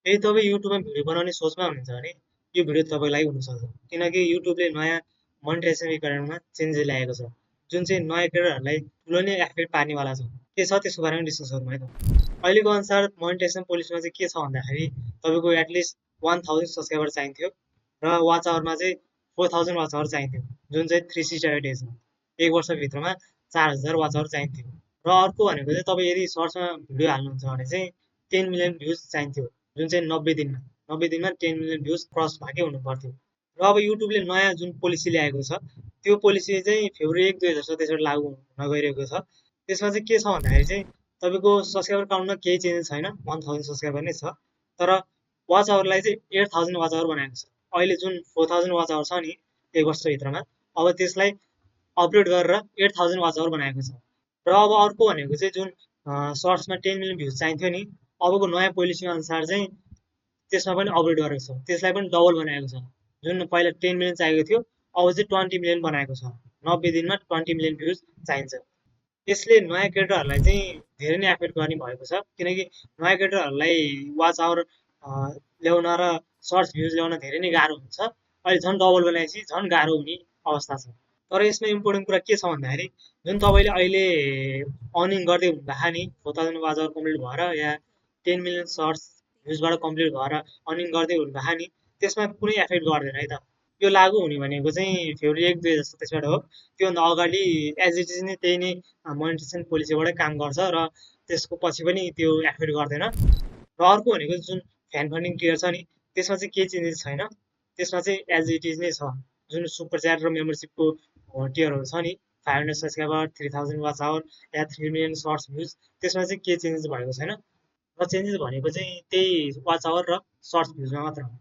यदि तपाईँ युट्युबमा भिडियो बनाउने सोचमा हुनुहुन्छ भने यो भिडियो तपाईँको लागि हुनसक्छ। किनकि युट्युबले नयाँ मोनेटाइजेसन विकरणमा चेन्जेस ल्याएको छ, जुन चाहिँ नयाँ क्रिएटरहरूलाई ठुलो नै एफेक्ट पार्नेवाला छ। के छ त्यसको बारेमा डिस्कस गरौँ है त। अहिलेको अनुसार मोनेटाइजेसन पोलिसीमा चाहिँ के छ भन्दाखेरि तपाईँको एटलिस्ट 1000 सब्सक्राइबर चाहिन्थ्यो र वाच आवरमा चाहिँ 4000 वाच आवर चाहिन्थ्यो, जुन चाहिँ 365 डेजमा 1 वर्षभित्रमा 4000 वाच आवर चाहिन्थ्यो। र अर्को भनेको चाहिँ तपाईँ यदि सर्ट्समा भिडियो हाल्नुहुन्छ भने चाहिँ 10 मिलियन भ्युज चाहिन्थ्यो, जुन चाहिँ 90 दिनमा 10 मिलियन भ्युज क्रस भएकै हुनु पर्थ्यो। र अब युट्युबले नयाँ जुन पोलिसी ल्याएको छ त्यो पोलिसी चाहिँ फेब्रुअरी 1 2027बाट लागू हुन गइरहेको छ। त्यसमा चाहिँ के छ भन्दाखेरि चाहिँ तपाईँको सब्सक्राइबर काउन्टमा केही चेन्जेस छैन, 1000 सब्सक्राइबर नै छ। तर वाच आवरलाई चाहिँ 8000 वाच आवर बनाएको छ। अहिले जुन 4000 वाच आवर छ नि 1 वर्षभित्रमा, अब त्यसलाई अपग्रेड गरेर 8000 वाच आवर बनाएको छ। र अब अर्को भनेको चाहिँ जुन सर्ट्समा 10 मिलियन भ्युज चाहिन्थ्यो नि, अबको नयाँ पोलिसी अनुसार चाहिँ त्यसमा पनि अपग्रेड गरेको छ, त्यसलाई पनि डबल बनाएको छ। जुन पहिला 10 मिलियन चाहिएको थियो अब चाहिँ 20 मिलियन बनाएको छ। 90 दिनमा 20 मिलियन भ्युज चाहिन्छ। यसले नयाँ क्रिएटरहरूलाई चाहिँ धेरै नै एफेक्ट गर्ने भएको छ, किनकि नयाँ क्रिएटरहरूलाई वाच आवर ल्याउन र सर्च भ्युज ल्याउन धेरै नै गाह्रो हुन्छ। अहिले झन् डबल बनाएपछि झन् गाह्रो हुने अवस्था छ। तर यसमा इम्पोर्टेन्ट कुरा के छ भन्दाखेरि जुन तपाईँले अहिले अर्निङ गर्दै हुनुभएको नि 4000 वाच आवर कम्प्लिट भएर या 10 मिलियन सर्ट्स भ्युजबाट कम्प्लिट भएर अर्निङ गर्दै हुनुभएको नि, त्यसमा कुनै एफेक्ट गर्दैन है त। यो लागू हुने भनेको चाहिँ फेब्रुअरी 1 2027बाट हो। त्योभन्दा अगाडि एज इट इज नै त्यही नै मोनेटाइजेसन पोलिसीबाटै काम गर्छ र त्यसको पछि पनि त्यो एफेक्ट गर्दैन। र अर्को भनेको जुन फ्यान फन्डिङ टियर छ नि, त्यसमा चाहिँ केही चेन्जेस छैन। त्यसमा चाहिँ एज इट इज नै छ। जुन सुपर च्याट र मेम्बरसिपको टियरहरू छ नि, 500 सब्सक्राइबर, 3000 वाच आवर या 3 मिलियन सर्ट्स भ्युज, त्यसमा चाहिँ केही चेन्जेस भएको छैन। र चेन्जेस भनेको चाहिँ त्यही वाच आवर र सर्ट्स भ्युजमा मात्र हो।